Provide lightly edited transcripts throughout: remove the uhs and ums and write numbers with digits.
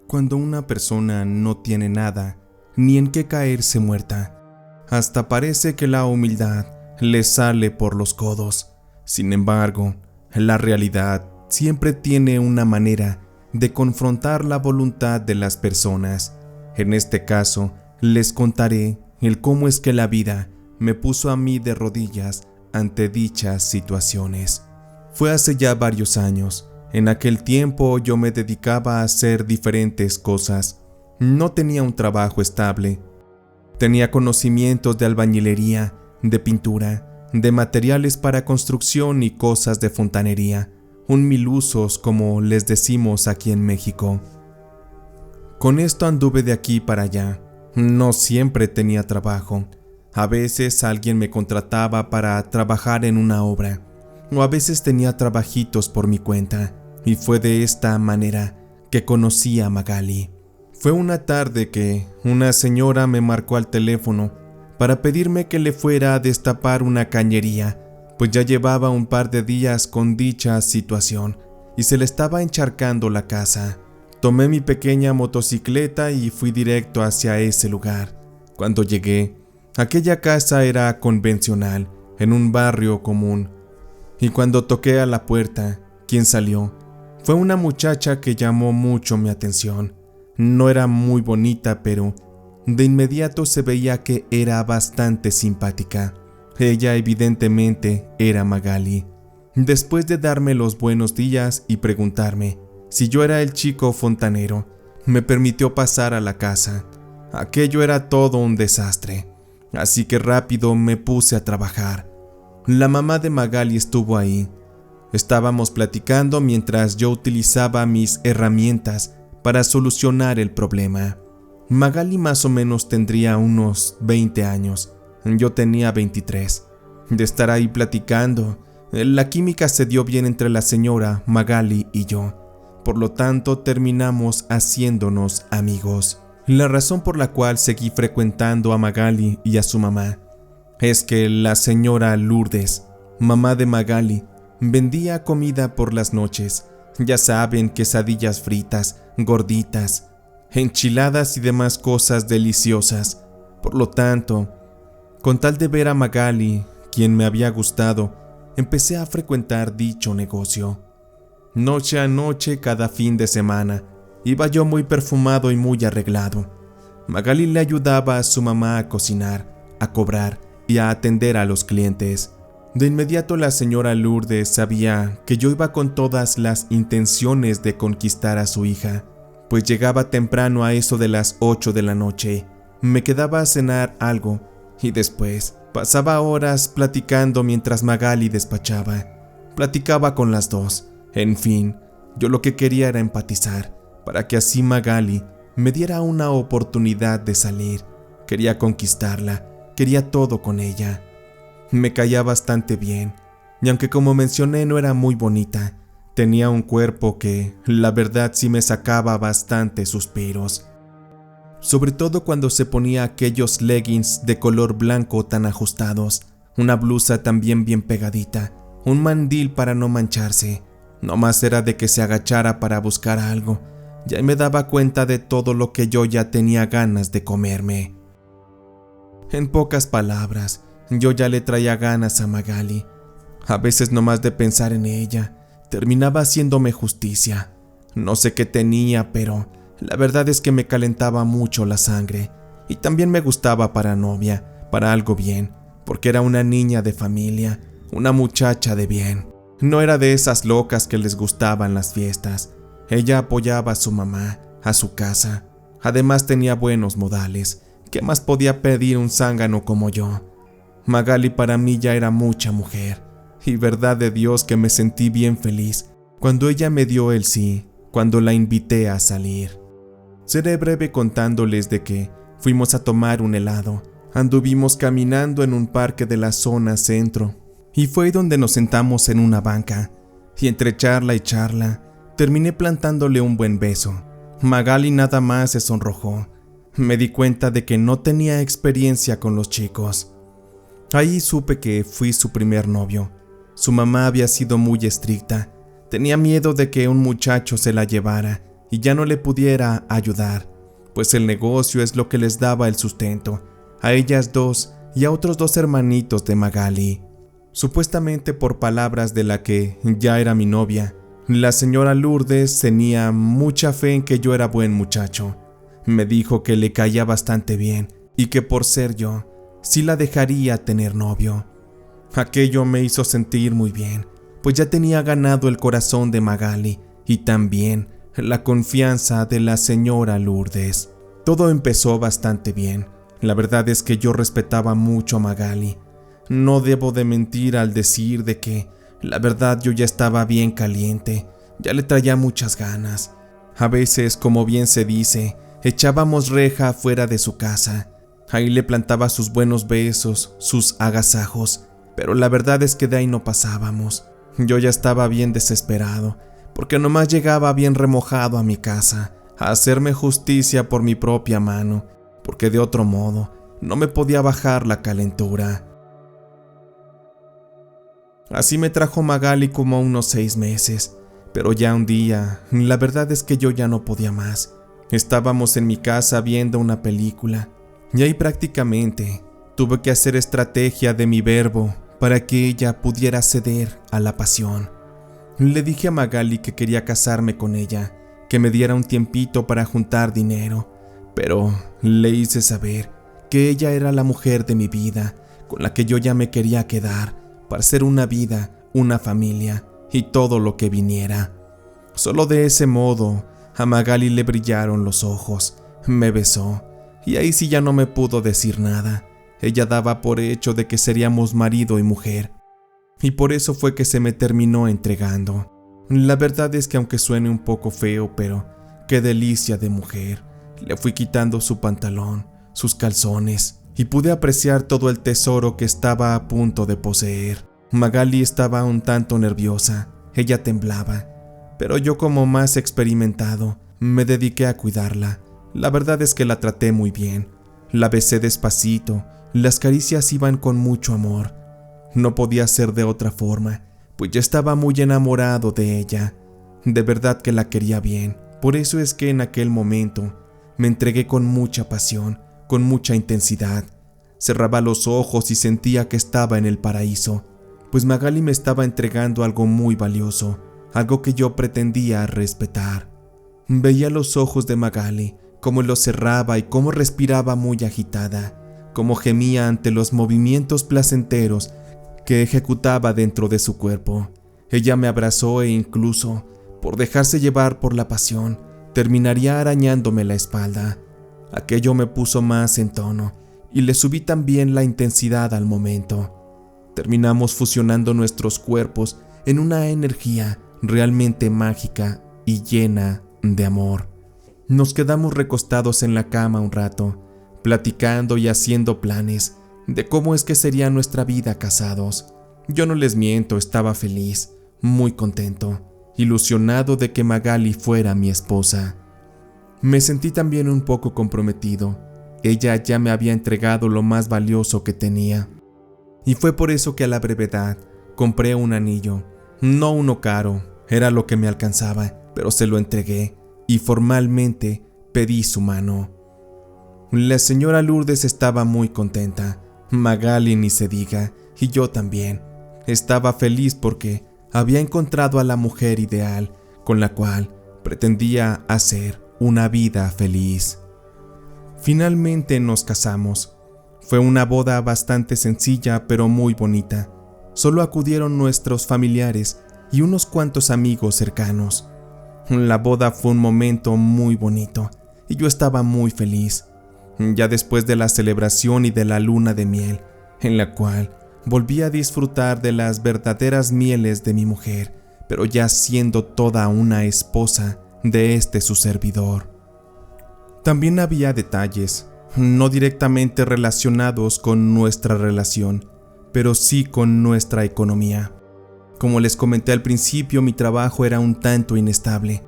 Cuando una persona no tiene nada, ni en qué caerse muerta, hasta parece que la humildad le sale por los codos. Sin embargo, la realidad siempre tiene una manera de confrontar la voluntad de las personas. En este caso, les contaré el cómo es que la vida me puso a mí de rodillas ante dichas situaciones. Fue hace ya varios años. En aquel tiempo yo me dedicaba a hacer diferentes cosas. No tenía un trabajo estable. Tenía conocimientos de albañilería, de pintura, de materiales para construcción y cosas de fontanería, un milusos como les decimos aquí en México. Con esto anduve de aquí para allá. No siempre tenía trabajo. A veces alguien me contrataba para trabajar en una obra, o a veces tenía trabajitos por mi cuenta, y fue de esta manera que conocí a Magali. Fue una tarde que una señora me marcó al teléfono para pedirme que le fuera a destapar una cañería, pues ya llevaba un par de días con dicha situación y se le estaba encharcando la casa. Tomé mi pequeña motocicleta y fui directo hacia ese lugar. Cuando llegué, aquella casa era convencional, en un barrio común, y cuando toqué a la puerta, quien salió fue una muchacha que llamó mucho mi atención. No era muy bonita, pero de inmediato se veía que era bastante simpática. Ella evidentemente era Magali. Después de darme los buenos días y preguntarme si yo era el chico fontanero, me permitió pasar a la casa. Aquello era todo un desastre, así que rápido me puse a trabajar. La mamá de Magali estuvo ahí. Estábamos platicando mientras yo utilizaba mis herramientas para solucionar el problema. Magali más o menos tendría unos 20 años. Yo tenía 23. De estar ahí platicando, la química se dio bien entre la señora Magali y yo. Por lo tanto, terminamos haciéndonos amigos. La razón por la cual seguí frecuentando a Magali y a su mamá es que la señora Lourdes, mamá de Magali, vendía comida por las noches. Ya saben, quesadillas fritas, gorditas, enchiladas y demás cosas deliciosas. Por lo tanto, con tal de ver a Magali, quien me había gustado, empecé a frecuentar dicho negocio. Noche a noche, cada fin de semana, iba yo muy perfumado y muy arreglado. Magali le ayudaba a su mamá a cocinar, a cobrar y a atender a los clientes. De inmediato la señora Lourdes sabía que yo iba con todas las intenciones de conquistar a su hija, pues llegaba temprano a eso de las 8 de la noche, me quedaba a cenar algo y después pasaba horas platicando mientras Magali despachaba. Platicaba con las dos. En fin, yo lo que quería era empatizar, para que así Magali me diera una oportunidad de salir. Quería conquistarla, quería todo con ella. Me caía bastante bien, y aunque como mencioné no era muy bonita, tenía un cuerpo que, la verdad, sí me sacaba bastantes suspiros. Sobre todo cuando se ponía aquellos leggings de color blanco tan ajustados, una blusa también bien pegadita, un mandil para no mancharse. No más era de que se agachara para buscar algo, ya me daba cuenta de todo lo que yo ya tenía ganas de comerme. En pocas palabras, yo ya le traía ganas a Magali. A veces nomás de pensar en ella, terminaba haciéndome justicia. No sé qué tenía, pero la verdad es que me calentaba mucho la sangre. Y también me gustaba para novia, para algo bien, porque era una niña de familia, una muchacha de bien. No era de esas locas que les gustaban las fiestas. Ella apoyaba a su mamá, a su casa. Además tenía buenos modales. ¿Qué más podía pedir un zángano como yo? Magali para mí ya era mucha mujer, y verdad de Dios que me sentí bien feliz cuando ella me dio el sí, cuando la invité a salir. Seré breve contándoles de que fuimos a tomar un helado, anduvimos caminando en un parque de la zona centro, y fue ahí donde nos sentamos en una banca, y entre charla y charla, terminé plantándole un buen beso. Magali nada más se sonrojó. Me di cuenta de que no tenía experiencia con los chicos. Ahí supe que fui su primer novio. Su mamá había sido muy estricta. Tenía miedo de que un muchacho se la llevara, y ya no le pudiera ayudar, pues el negocio es lo que les daba el sustento a ellas dos y a otros 2 hermanitos de Magali. Supuestamente por palabras de la que ya era mi novia, la señora Lourdes tenía mucha fe en que yo era buen muchacho. Me dijo que le caía bastante bien y que por ser yo, sí la dejaría tener novio. Aquello me hizo sentir muy bien, pues ya tenía ganado el corazón de Magali y también la confianza de la señora Lourdes. Todo empezó bastante bien. La verdad es que yo respetaba mucho a Magali. No debo de mentir al decir de que, la verdad, yo ya estaba bien caliente, ya le traía muchas ganas. A veces, como bien se dice, echábamos reja afuera de su casa. Ahí le plantaba sus buenos besos, sus agasajos, pero la verdad es que de ahí no pasábamos. Yo ya estaba bien desesperado, porque nomás llegaba bien remojado a mi casa, a hacerme justicia por mi propia mano, porque de otro modo no me podía bajar la calentura. Así me trajo Magali como unos 6 meses, pero ya un día, la verdad es que yo ya no podía más. Estábamos en mi casa viendo una película, y ahí prácticamente tuve que hacer estrategia de mi verbo para que ella pudiera ceder a la pasión. Le dije a Magali que quería casarme con ella, que me diera un tiempito para juntar dinero, pero le hice saber que ella era la mujer de mi vida, con la que yo ya me quería quedar, para hacer una vida, una familia y todo lo que viniera. Solo de ese modo a Magali le brillaron los ojos, me besó y ahí sí ya no me pudo decir nada. Ella daba por hecho de que seríamos marido y mujer y por eso fue que se me terminó entregando. La verdad es que aunque suene un poco feo, pero qué delicia de mujer. Le fui quitando su pantalón, sus calzones y pude apreciar todo el tesoro que estaba a punto de poseer. Magali estaba un tanto nerviosa, ella temblaba, pero yo como más experimentado me dediqué a cuidarla. La verdad es que la traté muy bien, la besé despacito, las caricias iban con mucho amor. No podía ser de otra forma, pues ya estaba muy enamorado de ella. De verdad que la quería bien, por eso es que en aquel momento me entregué con mucha pasión, con mucha intensidad. Cerraba los ojos y sentía que estaba en el paraíso, pues Magali me estaba entregando algo muy valioso, algo que yo pretendía respetar. Veía los ojos de Magali, cómo los cerraba y cómo respiraba muy agitada, cómo gemía ante los movimientos placenteros que ejecutaba dentro de su cuerpo. Ella me abrazó e incluso, por dejarse llevar por la pasión, terminaría arañándome la espalda. Aquello me puso más en tono y le subí también la intensidad al momento. Terminamos fusionando nuestros cuerpos en una energía realmente mágica y llena de amor. Nos quedamos recostados en la cama un rato, platicando y haciendo planes de cómo es que sería nuestra vida casados. Yo no les miento, estaba feliz, muy contento, ilusionado de que Magali fuera mi esposa. Me sentí también un poco comprometido. Ella ya me había entregado lo más valioso que tenía. Y fue por eso que a la brevedad compré un anillo. No uno caro, era lo que me alcanzaba, pero se lo entregué y formalmente pedí su mano. La señora Lourdes estaba muy contenta, Magali ni se diga, y yo también. Estaba feliz porque había encontrado a la mujer ideal con la cual pretendía hacer una vida feliz. Finalmente nos casamos. Fue una boda bastante sencilla pero muy bonita. Solo acudieron nuestros familiares y unos cuantos amigos cercanos. La boda fue un momento muy bonito y yo estaba muy feliz. Ya después de la celebración y de la luna de miel, en la cual volví a disfrutar de las verdaderas mieles de mi mujer, pero ya siendo toda una esposa de su servidor. También había detalles, no directamente relacionados con nuestra relación, pero sí con nuestra economía. Como les comenté al principio, mi trabajo era un tanto inestable,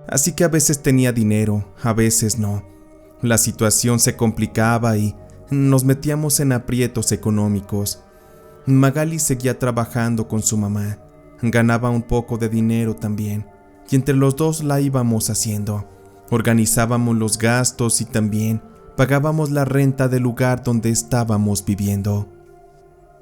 así que a veces tenía dinero, a veces no. La situación se complicaba y nos metíamos en aprietos económicos. Magali seguía trabajando con su mamá, ganaba un poco de dinero también, y entre los dos la íbamos haciendo. Organizábamos los gastos y también pagábamos la renta del lugar donde estábamos viviendo.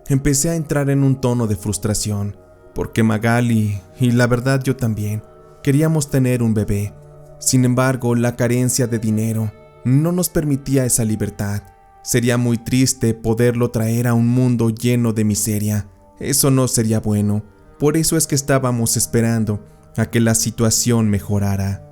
Empecé a entrar en un tono de frustración, porque Magali, y la verdad yo también, queríamos tener un bebé. Sin embargo, la carencia de dinero no nos permitía esa libertad. Sería muy triste poderlo traer a un mundo lleno de miseria. Eso no sería bueno. Por eso es que estábamos esperando a que la situación mejorara.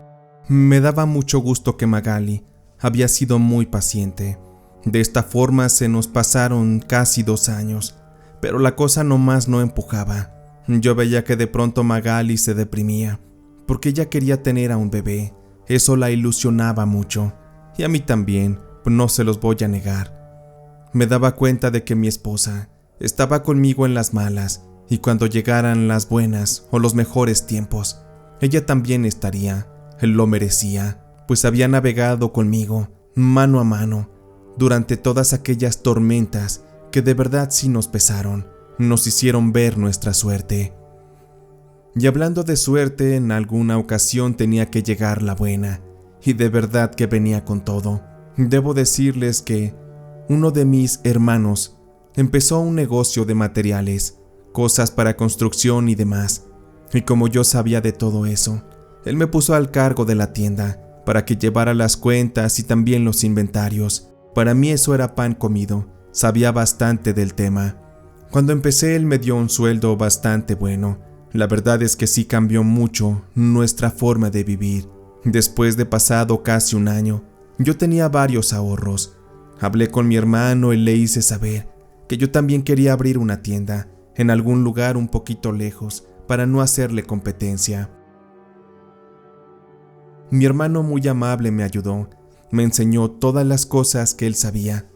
Me daba mucho gusto que Magali había sido muy paciente. De esta forma se nos pasaron casi 2 años, pero la cosa nomás no empujaba. Yo veía que de pronto Magali se deprimía, porque ella quería tener a un bebé. Eso la ilusionaba mucho, y a mí también, no se los voy a negar. Me daba cuenta de que mi esposa estaba conmigo en las malas, y cuando llegaran las buenas o los mejores tiempos, ella también estaría. Lo merecía, pues había navegado conmigo, mano a mano, durante todas aquellas tormentas que de verdad sí nos pesaron, nos hicieron ver nuestra suerte. Y hablando de suerte, en alguna ocasión tenía que llegar la buena, y de verdad que venía con todo. Debo decirles que uno de mis hermanos empezó un negocio de materiales, cosas para construcción y demás, y como yo sabía de todo eso, él me puso al cargo de la tienda para que llevara las cuentas y también los inventarios. Para mí eso era pan comido, sabía bastante del tema. Cuando empecé él me dio un sueldo bastante bueno. La verdad es que sí cambió mucho nuestra forma de vivir. Después de pasado casi 1 año, yo tenía varios ahorros. Hablé con mi hermano y le hice saber que yo también quería abrir una tienda en algún lugar un poquito lejos para no hacerle competencia. Mi hermano muy amable me ayudó, me enseñó todas las cosas que él sabía,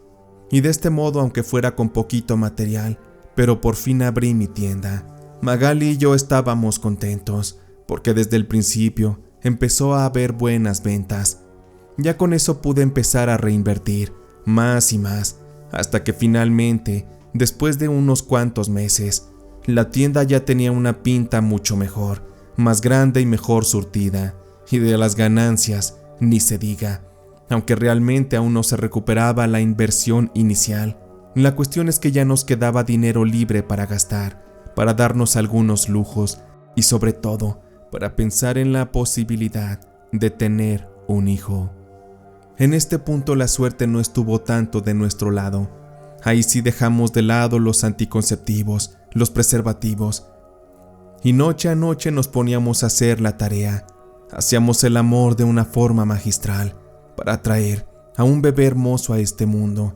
y de este modo, aunque fuera con poquito material, pero por fin abrí mi tienda. Magali y yo estábamos contentos, porque desde el principio empezó a haber buenas ventas. Ya con eso pude empezar a reinvertir, más y más, hasta que finalmente, después de unos cuantos meses, la tienda ya tenía una pinta mucho mejor, más grande y mejor surtida. Y de las ganancias, ni se diga, aunque realmente aún no se recuperaba la inversión inicial. La cuestión es que ya nos quedaba dinero libre para gastar, para darnos algunos lujos y sobre todo, para pensar en la posibilidad de tener un hijo. En este punto la suerte no estuvo tanto de nuestro lado. Ahí sí dejamos de lado los anticonceptivos, los preservativos, y noche a noche nos poníamos a hacer la tarea. Hacíamos el amor de una forma magistral para traer a un bebé hermoso a este mundo.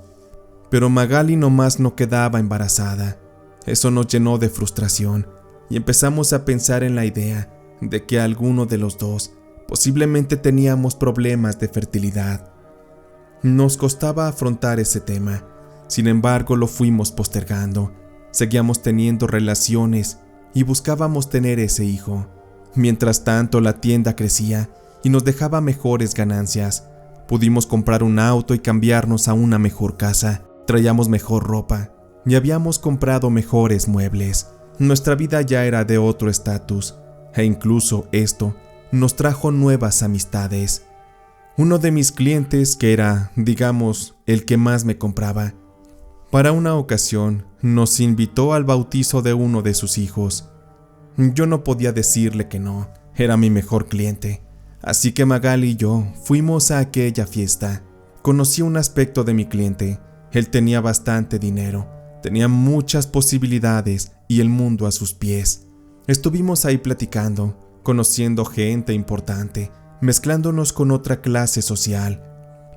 Pero Magali nomás no quedaba embarazada. Eso nos llenó de frustración y empezamos a pensar en la idea de que alguno de los dos posiblemente teníamos problemas de fertilidad. Nos costaba afrontar ese tema, sin embargo lo fuimos postergando. Seguíamos teniendo relaciones y buscábamos tener ese hijo. Mientras tanto, la tienda crecía y nos dejaba mejores ganancias. Pudimos comprar un auto y cambiarnos a una mejor casa. Traíamos mejor ropa y habíamos comprado mejores muebles. Nuestra vida ya era de otro estatus, e incluso esto nos trajo nuevas amistades. Uno de mis clientes, que era, digamos, el que más me compraba, para una ocasión nos invitó al bautizo de uno de sus hijos. Yo no podía decirle que no, era mi mejor cliente, así que Magali y yo fuimos a aquella fiesta. Conocí un aspecto de mi cliente, él tenía bastante dinero, tenía muchas posibilidades y el mundo a sus pies. Estuvimos ahí platicando, conociendo gente importante, mezclándonos con otra clase social.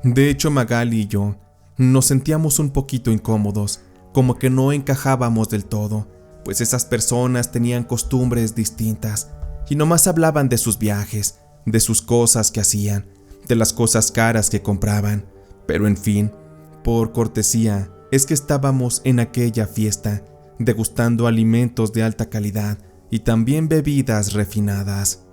De hecho, Magali y yo nos sentíamos un poquito incómodos, como que no encajábamos del todo, pues esas personas tenían costumbres distintas y nomás hablaban de sus viajes, de sus cosas que hacían, de las cosas caras que compraban. Pero en fin, por cortesía, es que estábamos en aquella fiesta, degustando alimentos de alta calidad y también bebidas refinadas.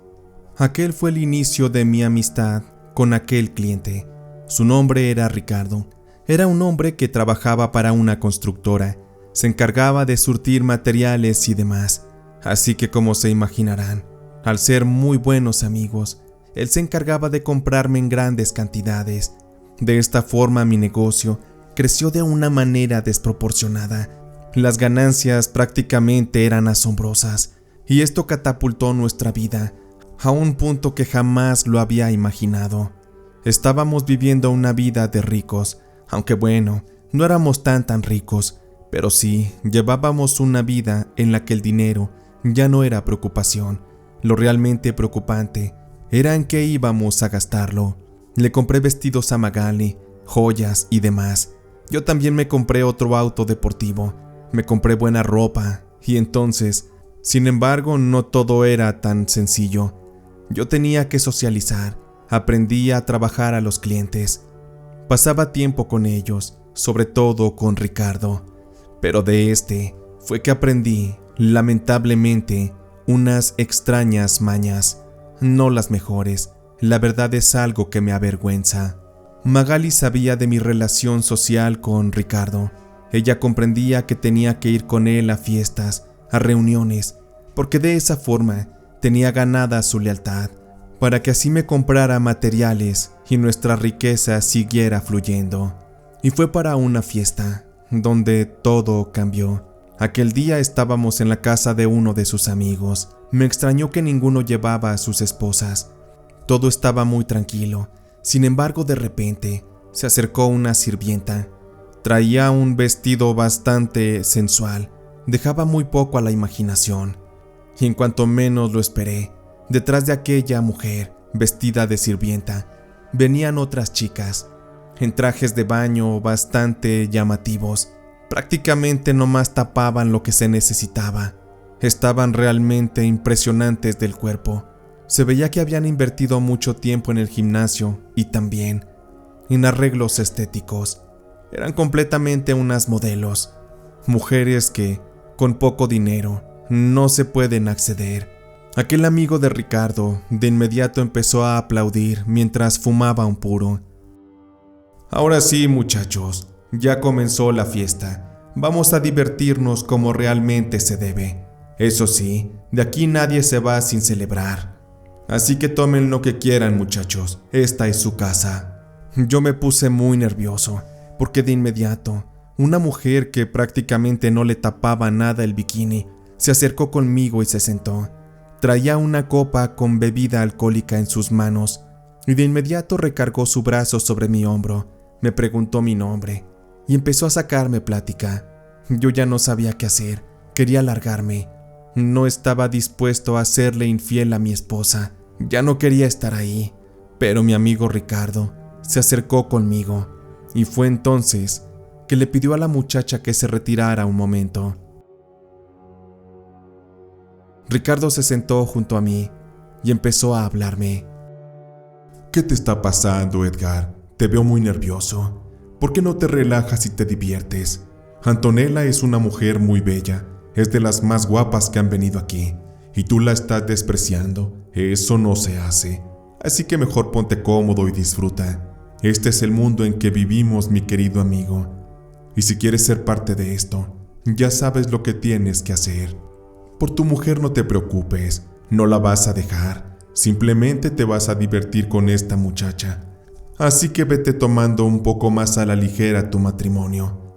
Aquel fue el inicio de mi amistad con aquel cliente. Su nombre era Ricardo. Era un hombre que trabajaba para una constructora. Se encargaba de surtir materiales y demás, así que como se imaginarán, Al ser muy buenos amigos, él se encargaba de comprarme en grandes cantidades. De esta forma mi negocio creció de una manera desproporcionada. Las ganancias prácticamente eran asombrosas, y esto catapultó nuestra vida a un punto que jamás lo había imaginado. Estábamos viviendo una vida de ricos, aunque bueno, no éramos tan ricos, pero sí llevábamos una vida en la que el dinero ya no era preocupación. Lo realmente preocupante era en qué íbamos a gastarlo. Le compré vestidos a Magali, joyas y demás. Yo también me compré otro auto deportivo, me compré buena ropa, y entonces, sin embargo, no todo era tan sencillo. Yo tenía que socializar, aprendí a trabajar a los clientes. Pasaba tiempo con ellos, sobre todo con Ricardo. Pero de este fue que aprendí, lamentablemente, unas extrañas mañas. No las mejores, la verdad es algo que me avergüenza. Magali sabía de mi relación social con Ricardo. Ella comprendía que tenía que ir con él a fiestas, a reuniones, porque de esa forma tenía ganada su lealtad, para que así me comprara materiales y nuestra riqueza siguiera fluyendo. Y fue para una fiesta, donde todo cambió. Aquel día estábamos en la casa de uno de sus amigos. Me extrañó que ninguno llevaba a sus esposas. Todo estaba muy tranquilo. Sin embargo, de repente, se acercó una sirvienta. Traía un vestido bastante sensual. Dejaba muy poco a la imaginación. Y en cuanto menos lo esperé, detrás de aquella mujer, vestida de sirvienta, venían otras chicas, en trajes de baño bastante llamativos. Prácticamente nomás tapaban lo que se necesitaba. Estaban realmente impresionantes del cuerpo. Se veía que habían invertido mucho tiempo en el gimnasio y también en arreglos estéticos. Eran completamente unas modelos, mujeres que, con poco dinero, no se pueden acceder. Aquel amigo de Ricardo de inmediato empezó a aplaudir mientras fumaba un puro. Ahora sí, muchachos, ya comenzó la fiesta. Vamos a divertirnos como realmente se debe. Eso sí, de aquí nadie se va sin celebrar. Así que tomen lo que quieran, muchachos. Esta es su casa. Yo me puse muy nervioso, porque de inmediato, una mujer que prácticamente no le tapaba nada el bikini, se acercó conmigo y se sentó. Traía una copa con bebida alcohólica en sus manos, y de inmediato recargó su brazo sobre mi hombro. Me preguntó mi nombre, y empezó a sacarme plática. Yo ya no sabía qué hacer, quería largarme. No estaba dispuesto a serle infiel a mi esposa, ya no quería estar ahí. Pero mi amigo Ricardo se acercó conmigo, y fue entonces que le pidió a la muchacha que se retirara un momento. Ricardo se sentó junto a mí y empezó a hablarme. ¿Qué te está pasando, Edgar? Te veo muy nervioso. ¿Por qué no te relajas y te diviertes? Antonella es una mujer muy bella, es de las más guapas que han venido aquí, y tú la estás despreciando. Eso no se hace. Así que mejor ponte cómodo y disfruta. Este es el mundo en que vivimos, mi querido amigo. Y si quieres ser parte de esto, ya sabes lo que tienes que hacer. Por tu mujer no te preocupes, no la vas a dejar. Simplemente te vas a divertir con esta muchacha. Así que vete tomando un poco más a la ligera tu matrimonio.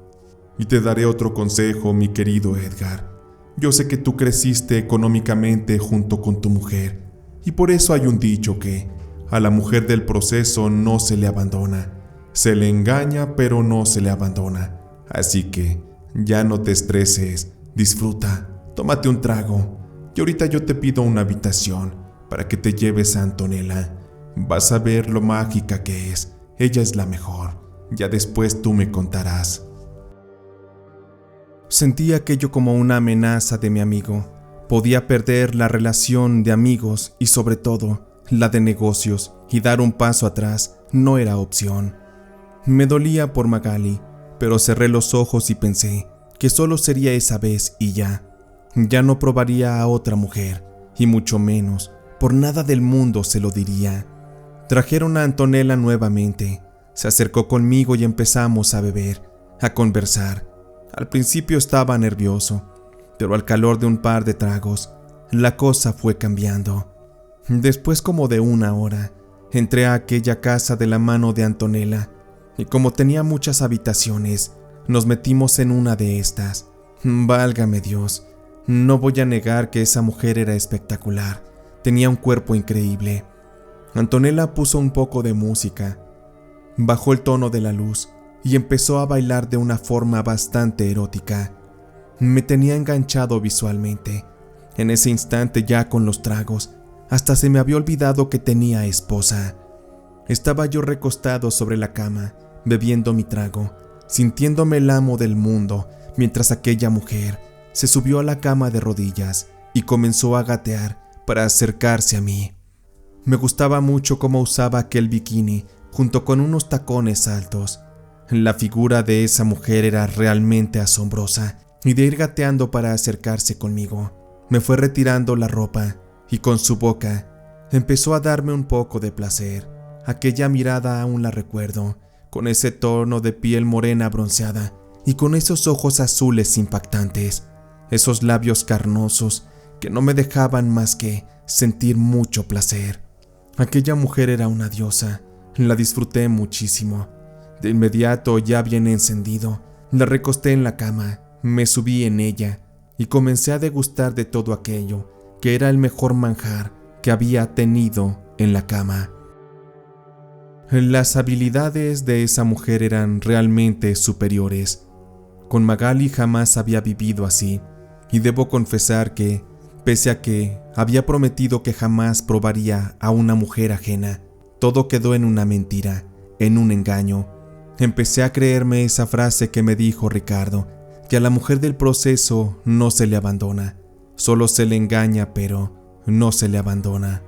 Y te daré otro consejo, mi querido Edgar. Yo sé que tú creciste económicamente junto con tu mujer, y por eso hay un dicho que a la mujer del proceso no se le abandona. Se le engaña, pero no se le abandona. Así que ya no te estreses, disfruta, tómate un trago, y ahorita yo te pido una habitación para que te lleves a Antonella. Vas a ver lo mágica que es. Ella es la mejor. Ya después tú me contarás. Sentí aquello como una amenaza de mi amigo. Podía perder la relación de amigos y sobre todo la de negocios, y dar un paso atrás no era opción. Me dolía por Magali, pero cerré los ojos y pensé que solo sería esa vez y ya. Ya no probaría a otra mujer, y mucho menos, por nada del mundo se lo diría. Trajeron a Antonella nuevamente. Se acercó conmigo y empezamos a beber, a conversar. Al principio estaba nervioso, pero al calor de un par de tragos, la cosa fue cambiando. Después como de 1 hora, entré a aquella casa de la mano de Antonella, y como tenía muchas habitaciones, nos metimos en una de estas. Válgame Dios, no voy a negar que esa mujer era espectacular, tenía un cuerpo increíble. Antonella puso un poco de música, bajó el tono de la luz y empezó a bailar de una forma bastante erótica. Me tenía enganchado visualmente. En ese instante, ya con los tragos, hasta se me había olvidado que tenía esposa. Estaba yo recostado sobre la cama, bebiendo mi trago, sintiéndome el amo del mundo, mientras aquella mujer se subió a la cama de rodillas y comenzó a gatear para acercarse a mí. Me gustaba mucho cómo usaba aquel bikini junto con unos tacones altos. La figura de esa mujer era realmente asombrosa, y de ir gateando para acercarse conmigo, me fue retirando la ropa y con su boca empezó a darme un poco de placer. Aquella mirada aún la recuerdo, con ese tono de piel morena bronceada y con esos ojos azules impactantes, esos labios carnosos que no me dejaban más que sentir mucho placer. Aquella mujer era una diosa, la disfruté muchísimo. De inmediato, ya bien encendido, la recosté en la cama, me subí en ella y comencé a degustar de todo aquello que era el mejor manjar que había tenido en la cama. Las habilidades de esa mujer eran realmente superiores. Con Magali jamás había vivido así, y debo confesar que, pese a que había prometido que jamás probaría a una mujer ajena, todo quedó en una mentira, en un engaño. Empecé a creerme esa frase que me dijo Ricardo, que a la mujer del proceso no se le abandona, solo se le engaña, pero no se le abandona.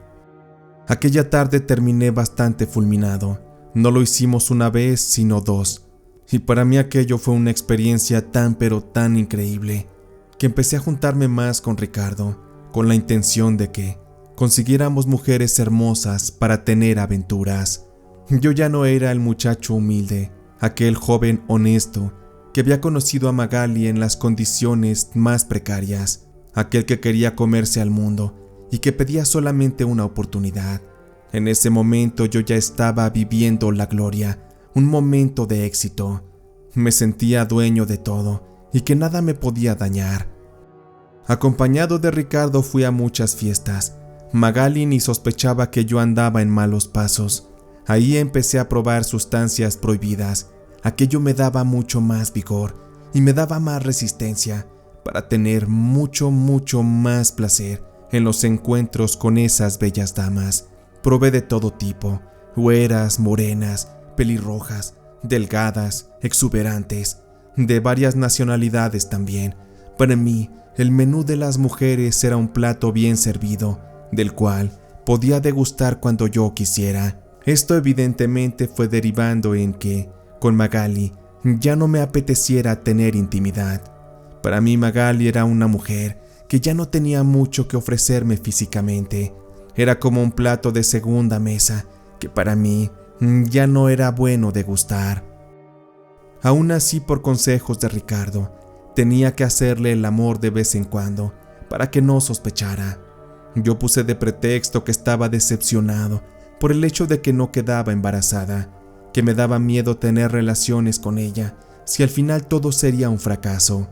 Aquella tarde terminé bastante fulminado. No lo hicimos una vez, sino 2, y para mí aquello fue una experiencia tan pero tan increíble, que empecé a juntarme más con Ricardo, con la intención de que consiguiéramos mujeres hermosas para tener aventuras. Yo ya no era el muchacho humilde, aquel joven honesto que había conocido a Magali en las condiciones más precarias, aquel que quería comerse al mundo y que pedía solamente una oportunidad. En ese momento yo ya estaba viviendo la gloria, un momento de éxito. Me sentía dueño de todo y que nada me podía dañar. Acompañado de Ricardo fui a muchas fiestas. Magali ni sospechaba que yo andaba en malos pasos. Ahí empecé a probar sustancias prohibidas. Aquello me daba mucho más vigor y me daba más resistencia para tener mucho más placer en los encuentros con esas bellas damas. Probé de todo tipo, güeras, morenas, pelirrojas, delgadas, exuberantes, de varias nacionalidades también. Para mí, el menú de las mujeres era un plato bien servido, del cual podía degustar cuando yo quisiera. Esto evidentemente fue derivando en que, con Magali, ya no me apeteciera tener intimidad. Para mí Magali era una mujer que ya no tenía mucho que ofrecerme físicamente. Era como un plato de segunda mesa que para mí ya no era bueno degustar. Aún así, por consejos de Ricardo, tenía que hacerle el amor de vez en cuando para que no sospechara. Yo puse de pretexto que estaba decepcionado por el hecho de que no quedaba embarazada, que me daba miedo tener relaciones con ella si al final todo sería un fracaso.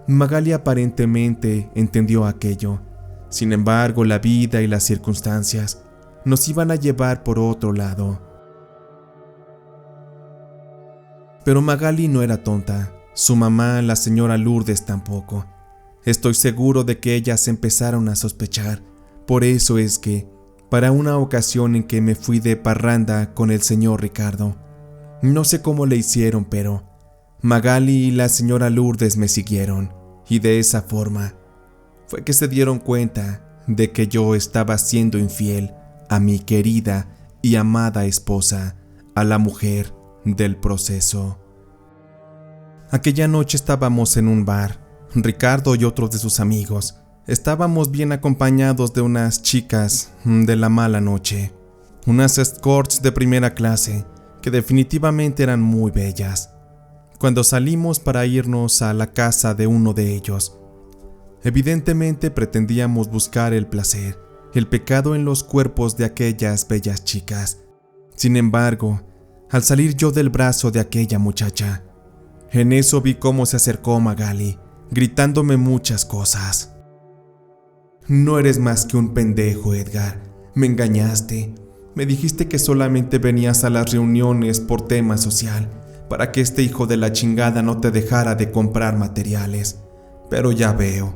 Magali aparentemente entendió aquello. Sin embargo, la vida y las circunstancias nos iban a llevar por otro lado. Pero Magali no era tonta, su mamá, la señora Lourdes, tampoco. Estoy seguro de que ellas empezaron a sospechar. Por eso es que, para una ocasión en que me fui de parranda con el señor Ricardo, no sé cómo le hicieron, pero Magali y la señora Lourdes me siguieron, y de esa forma fue que se dieron cuenta de que yo estaba siendo infiel a mi querida y amada esposa, a la mujer del proceso. Aquella noche estábamos en un bar. Ricardo y otros de sus amigos estábamos bien acompañados de unas chicas de la mala noche, unas escorts de primera clase que definitivamente eran muy bellas. Cuando salimos para irnos a la casa de uno de ellos, evidentemente pretendíamos buscar el placer, el pecado en los cuerpos de aquellas bellas chicas. Sin embargo, al salir yo del brazo de aquella muchacha, en eso vi cómo se acercó Magali, gritándome muchas cosas. No eres más que un pendejo, Edgar. Me engañaste. Me dijiste que solamente venías a las reuniones por tema social, para que este hijo de la chingada no te dejara de comprar materiales. Pero ya veo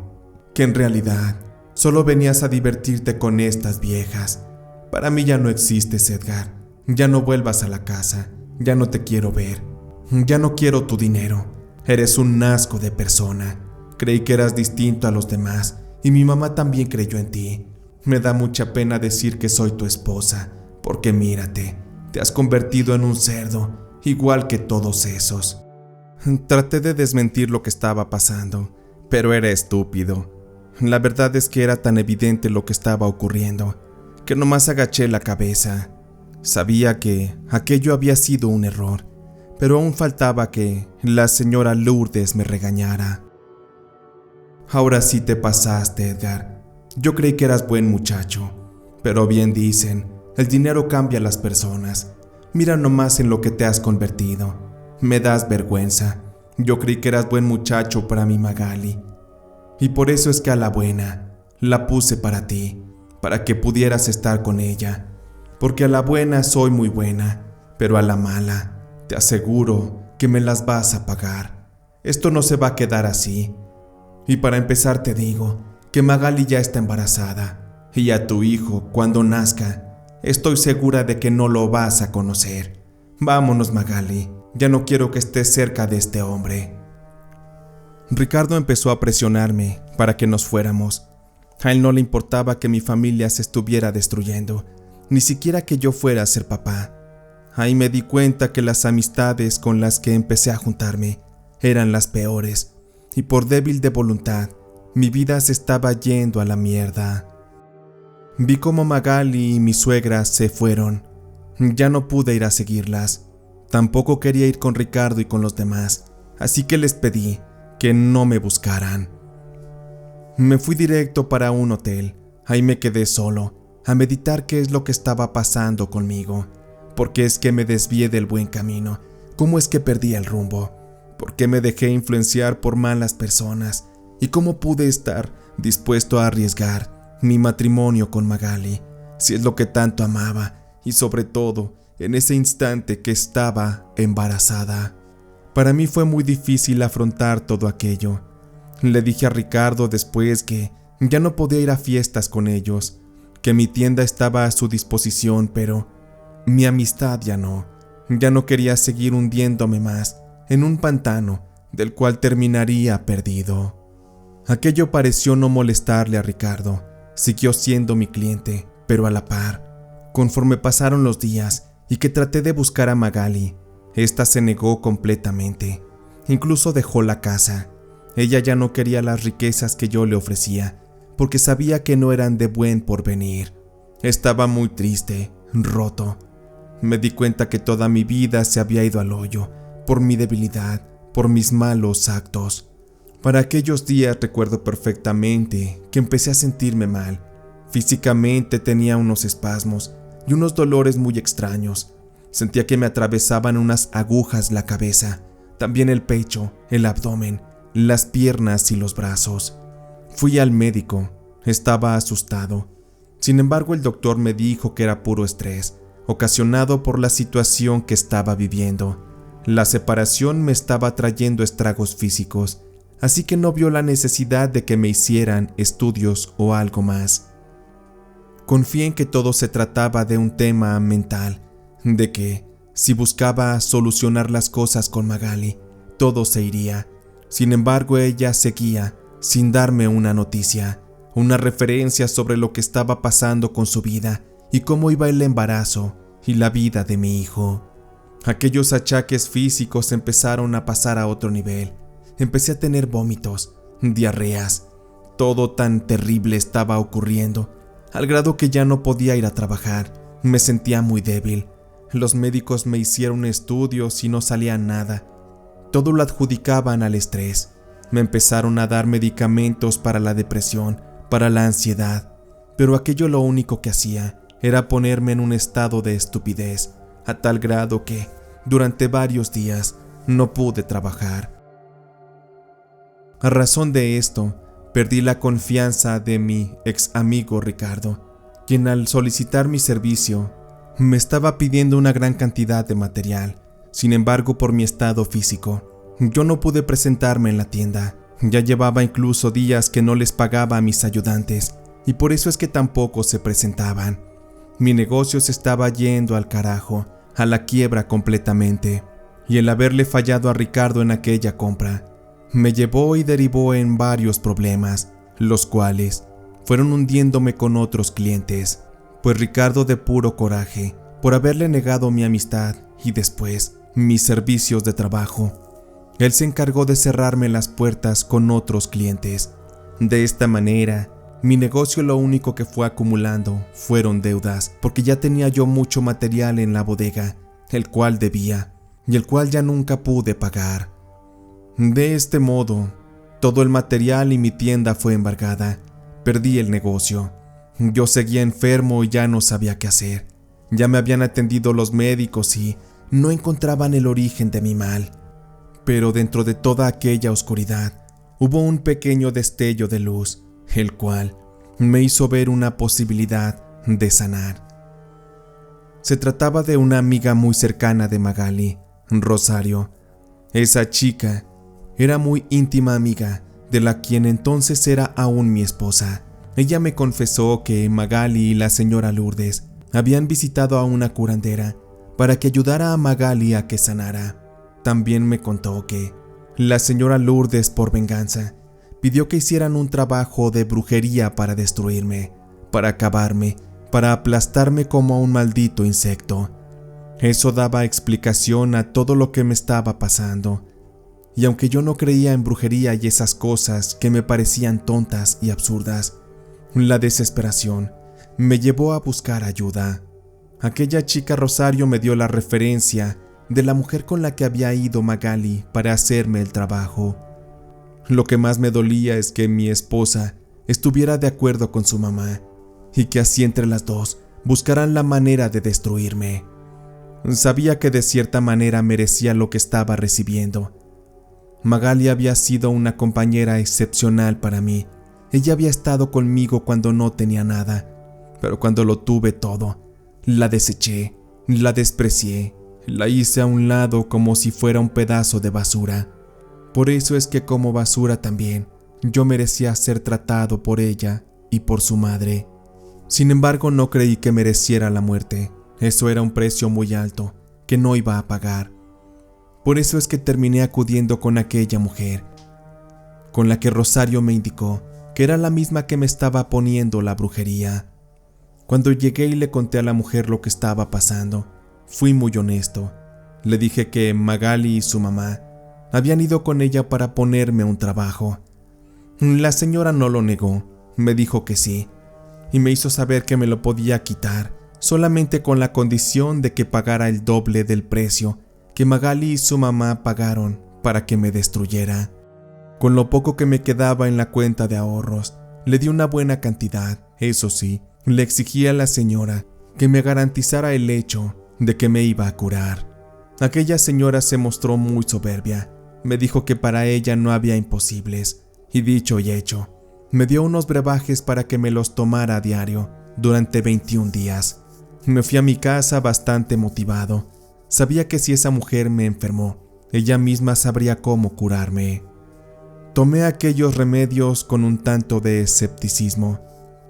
que en realidad solo venías a divertirte con estas viejas. Para mí ya no existes, Edgar. Ya no vuelvas a la casa. Ya no te quiero ver. Ya no quiero tu dinero. Eres un asco de persona. Creí que eras distinto a los demás y mi mamá también creyó en ti. Me da mucha pena decir que soy tu esposa, porque mírate, te has convertido en un cerdo, igual que todos esos. Traté de desmentir lo que estaba pasando, pero era estúpido. La verdad es que era tan evidente lo que estaba ocurriendo, que nomás agaché la cabeza. Sabía que aquello había sido un error, pero aún faltaba que la señora Lourdes me regañara. Ahora sí te pasaste, Edgar. Yo creí que eras buen muchacho, pero bien dicen, el dinero cambia a las personas. Mira nomás en lo que te has convertido. Me das vergüenza. Yo creí que eras buen muchacho para mi Magali. Y por eso es que a la buena la puse para ti, para que pudieras estar con ella. Porque a la buena soy muy buena, pero a la mala, te aseguro que me las vas a pagar. Esto no se va a quedar así. Y para empezar te digo que Magali ya está embarazada, y a tu hijo, cuando nazca, estoy segura de que no lo vas a conocer. Vámonos, Magali, ya no quiero que estés cerca de este hombre. Ricardo empezó a presionarme para que nos fuéramos. A él no le importaba que mi familia se estuviera destruyendo, ni siquiera que yo fuera a ser papá. Ahí me di cuenta que las amistades con las que empecé a juntarme eran las peores, y por débil de voluntad, mi vida se estaba yendo a la mierda. Vi cómo Magali y mi suegra se fueron. Ya no pude ir a seguirlas. Tampoco quería ir con Ricardo y con los demás, así que les pedí que no me buscaran. Me fui directo para un hotel. Ahí me quedé solo, a meditar qué es lo que estaba pasando conmigo. ¿Por qué es que me desvié del buen camino? ¿Cómo es que perdí el rumbo? ¿Por qué me dejé influenciar por malas personas? ¿Y cómo pude estar dispuesto a arriesgar mi matrimonio con Magali, si es lo que tanto amaba, y sobre todo en ese instante que estaba embarazada? Para mí fue muy difícil afrontar todo aquello. Le dije a Ricardo después que ya no podía ir a fiestas con ellos, que mi tienda estaba a su disposición, pero mi amistad ya no. Ya no quería seguir hundiéndome más en un pantano del cual terminaría perdido. Aquello pareció no molestarle a Ricardo. Siguió siendo mi cliente, pero a la par. Conforme pasaron los días y que traté de buscar a Magali, esta se negó completamente. Incluso dejó la casa. Ella ya no quería las riquezas que yo le ofrecía, porque sabía que no eran de buen porvenir. Estaba muy triste, roto. Me di cuenta que toda mi vida se había ido al hoyo, por mi debilidad, por mis malos actos. Para aquellos días recuerdo perfectamente que empecé a sentirme mal. Físicamente tenía unos espasmos y unos dolores muy extraños. Sentía que me atravesaban unas agujas la cabeza, también el pecho, el abdomen, las piernas y los brazos. Fui al médico, estaba asustado. Sin embargo, el doctor me dijo que era puro estrés, ocasionado por la situación que estaba viviendo. La separación me estaba trayendo estragos físicos, así que no vio la necesidad de que me hicieran estudios o algo más. Confié en que todo se trataba de un tema mental, de que, si buscaba solucionar las cosas con Magali, todo se iría. Sin embargo, ella seguía, sin darme una noticia, una referencia sobre lo que estaba pasando con su vida y cómo iba el embarazo y la vida de mi hijo. Aquellos achaques físicos empezaron a pasar a otro nivel. Empecé a tener vómitos, diarreas. Todo tan terrible estaba ocurriendo, al grado que ya no podía ir a trabajar. Me sentía muy débil. Los médicos me hicieron estudios y no salía nada. Todo lo adjudicaban al estrés. Me empezaron a dar medicamentos para la depresión, para la ansiedad. pero aquello lo único que hacía era ponerme en un estado de estupidez, a tal grado que, durante varios días, no pude trabajar. A razón de esto, perdí la confianza de mi ex amigo Ricardo, quien al solicitar mi servicio, me estaba pidiendo una gran cantidad de material. Sin embargo, por mi estado físico, yo no pude presentarme en la tienda. Ya llevaba incluso días que no les pagaba a mis ayudantes, y por eso es que tampoco se presentaban. Mi negocio se estaba yendo al carajo, a la quiebra completamente, y el haberle fallado a Ricardo en aquella compra me llevó y derivó en varios problemas, los cuales fueron hundiéndome con otros clientes, pues Ricardo, de puro coraje, por haberle negado mi amistad y después mis servicios de trabajo, él se encargó de cerrarme las puertas con otros clientes. De esta manera, mi negocio lo único que fue acumulando fueron deudas, porque ya tenía yo mucho material en la bodega, el cual debía y el cual ya nunca pude pagar. De este modo, todo el material y mi tienda fue embargada. Perdí el negocio. Yo seguía enfermo y ya no sabía qué hacer. Ya me habían atendido los médicos y no encontraban el origen de mi mal. Pero dentro de toda aquella oscuridad, hubo un pequeño destello de luz, el cual me hizo ver una posibilidad de sanar. Se trataba de una amiga muy cercana de Magali, Rosario. Esa chica era muy íntima amiga de la quien entonces era aún mi esposa. Ella me confesó que Magali y la señora Lourdes habían visitado a una curandera para que ayudara a Magali a que sanara. También me contó que la señora Lourdes, por venganza, pidió que hicieran un trabajo de brujería para destruirme, para acabarme, para aplastarme como a un maldito insecto. Eso daba explicación a todo lo que me estaba pasando. Y aunque yo no creía en brujería y esas cosas que me parecían tontas y absurdas, la desesperación me llevó a buscar ayuda. Aquella chica Rosario me dio la referencia de la mujer con la que había ido Magali para hacerme el trabajo. Lo que más me dolía es que mi esposa estuviera de acuerdo con su mamá y que así entre las dos buscaran la manera de destruirme. Sabía que de cierta manera merecía lo que estaba recibiendo. Magali había sido una compañera excepcional para mí. Ella había estado conmigo cuando no tenía nada, pero cuando lo tuve todo, la deseché, la desprecié, la hice a un lado como si fuera un pedazo de basura. Por eso es que como basura también, yo merecía ser tratado por ella y por su madre. Sin embargo, no creí que mereciera la muerte. Eso era un precio muy alto, que no iba a pagar. Por eso es que terminé acudiendo con aquella mujer, con la que Rosario me indicó que era la misma que me estaba poniendo la brujería. Cuando llegué y le conté a la mujer lo que estaba pasando, fui muy honesto. Le dije que Magali y su mamá habían ido con ella para ponerme un trabajo. La señora no lo negó, me dijo que sí, y me hizo saber que me lo podía quitar, solamente con la condición de que pagara el doble del precio que Magali y su mamá pagaron para que me destruyera. Con lo poco que me quedaba en la cuenta de ahorros, le di una buena cantidad. Eso sí, le exigí a la señora que me garantizara el hecho de que me iba a curar. Aquella señora se mostró muy soberbia. Me dijo que para ella no había imposibles, y dicho y hecho, me dio unos brebajes para que me los tomara a diario durante 21 días. Me fui a mi casa bastante motivado. Sabía que si esa mujer me enfermó, ella misma sabría cómo curarme. Tomé aquellos remedios con un tanto de escepticismo.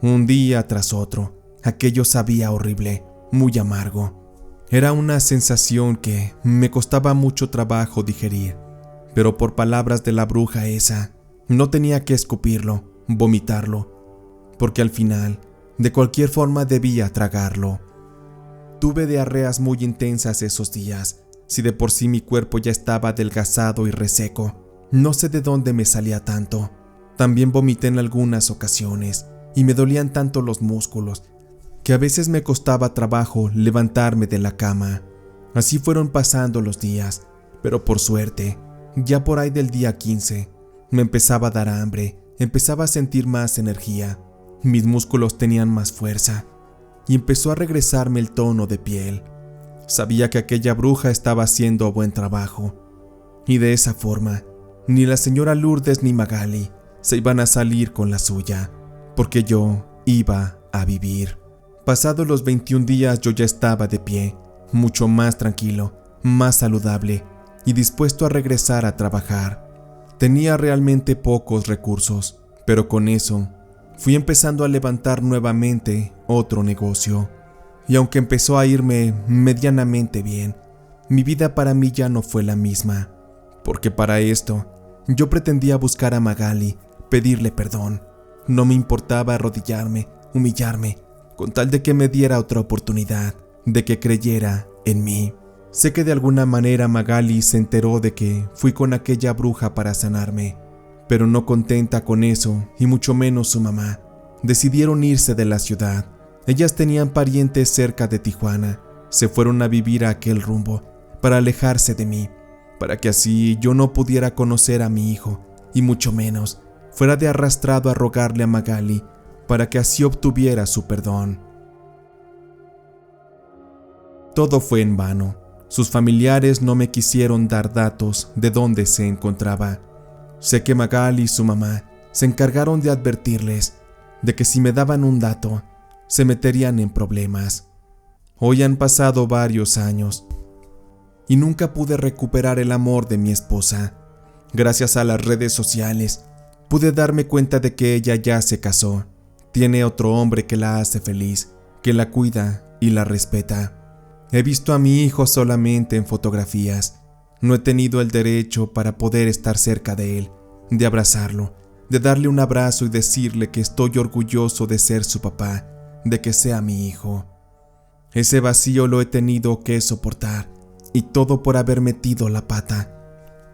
Un día tras otro, aquello sabía horrible, muy amargo. Era una sensación que me costaba mucho trabajo digerir, pero por palabras de la bruja esa, no tenía que escupirlo, vomitarlo, porque al final, de cualquier forma debía tragarlo. Tuve diarreas muy intensas esos días. Si de por sí mi cuerpo ya estaba adelgazado y reseco, no sé de dónde me salía tanto. También vomité en algunas ocasiones y me dolían tanto los músculos que a veces me costaba trabajo levantarme de la cama. Así fueron pasando los días, pero por suerte, ya por ahí del día 15, me empezaba a dar hambre, empezaba a sentir más energía. mis músculos tenían más fuerza y empezó a regresarme el tono de piel. Sabía que aquella bruja estaba haciendo buen trabajo y de esa forma ni la señora Lourdes ni Magali se iban a salir con la suya, porque yo iba a vivir. Pasados los 21 días yo ya estaba de pie, mucho más tranquilo, más saludable y dispuesto a regresar a trabajar. Tenía realmente pocos recursos, pero con eso fui empezando a levantar nuevamente otro negocio. Y aunque empezó a irme medianamente bien, mi vida para mí ya no fue la misma, porque para esto yo pretendía buscar a Magali, pedirle perdón. No me importaba arrodillarme, humillarme, con tal de que me diera otra oportunidad, de que creyera en mí. Sé que de alguna manera Magali se enteró de que fui con aquella bruja para sanarme, pero no contenta con eso, y mucho menos su mamá, decidieron irse de la ciudad. Ellas tenían parientes cerca de Tijuana, se fueron a vivir a aquel rumbo, para alejarse de mí, para que así yo no pudiera conocer a mi hijo, y mucho menos fuera de arrastrado a rogarle a Magali, para que así obtuviera su perdón. Todo fue en vano. Sus familiares no me quisieron dar datos de dónde se encontraba. Sé que Magali y su mamá se encargaron de advertirles de que si me daban un dato, se meterían en problemas. Hoy han pasado varios años y nunca pude recuperar el amor de mi esposa. Gracias a las redes sociales, pude darme cuenta de que ella ya se casó. Tiene otro hombre que la hace feliz, que la cuida y la respeta. He visto a mi hijo solamente en fotografías. No he tenido el derecho para poder estar cerca de él, de abrazarlo, de darle un abrazo y decirle que estoy orgulloso de ser su papá, de que sea mi hijo. Ese vacío lo he tenido que soportar, y todo por haber metido la pata,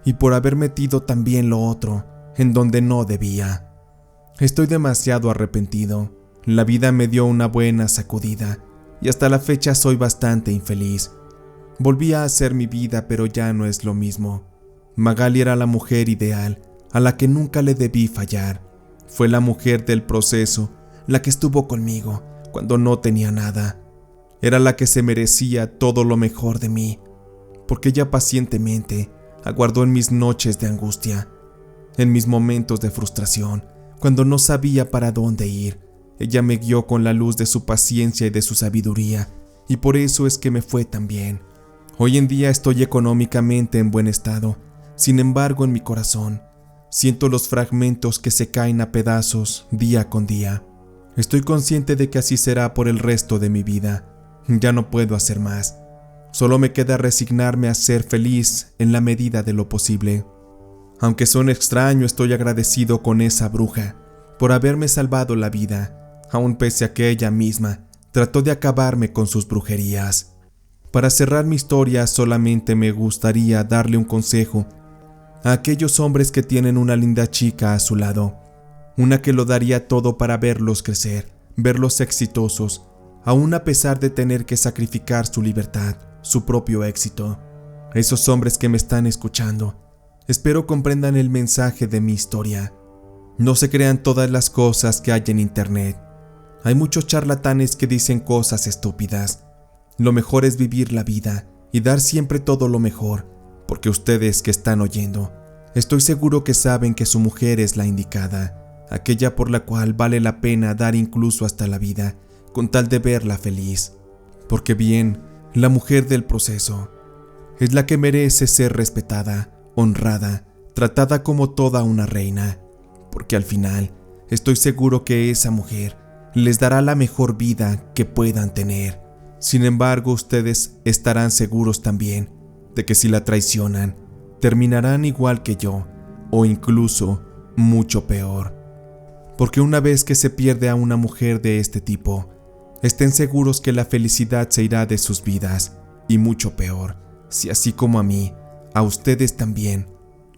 y por haber metido también lo otro, en donde no debía. Estoy demasiado arrepentido. La vida me dio una buena sacudida, y hasta la fecha soy bastante infeliz. Volví a hacer mi vida, pero ya no es lo mismo. Magali era la mujer ideal, a la que nunca le debí fallar. Fue la mujer del proceso, la que estuvo conmigo cuando no tenía nada. Era la que se merecía todo lo mejor de mí, porque ella pacientemente aguardó en mis noches de angustia, en mis momentos de frustración, cuando no sabía para dónde ir. Ella me guió con la luz de su paciencia y de su sabiduría, y por eso es que me fue tan bien. Hoy en día estoy económicamente en buen estado, sin embargo en mi corazón siento los fragmentos que se caen a pedazos día con día. Estoy consciente de que así será por el resto de mi vida. Ya no puedo hacer más. Solo me queda resignarme a ser feliz en la medida de lo posible. Aunque suene extraño, estoy agradecido con esa bruja por haberme salvado la vida, aun pese a que ella misma trató de acabarme con sus brujerías. Para cerrar mi historia, solamente me gustaría darle un consejo a aquellos hombres que tienen una linda chica a su lado, una que lo daría todo para verlos crecer, verlos exitosos, aun a pesar de tener que sacrificar su libertad, su propio éxito. Esos hombres que me están escuchando, espero comprendan el mensaje de mi historia. No se crean todas las cosas que hay en internet. Hay muchos charlatanes que dicen cosas estúpidas. Lo mejor es vivir la vida y dar siempre todo lo mejor, porque ustedes que están oyendo, estoy seguro que saben que su mujer es la indicada, aquella por la cual vale la pena dar incluso hasta la vida, con tal de verla feliz. Porque bien, la mujer del proceso es la que merece ser respetada, honrada, tratada como toda una reina, porque al final estoy seguro que esa mujer les dará la mejor vida que puedan tener. Sin embargo, ustedes estarán seguros también de que si la traicionan, terminarán igual que yo, o incluso mucho peor. Porque una vez que se pierde a una mujer de este tipo, estén seguros que la felicidad se irá de sus vidas, y mucho peor, si así como a mí, a ustedes también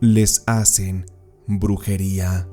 les hacen brujería.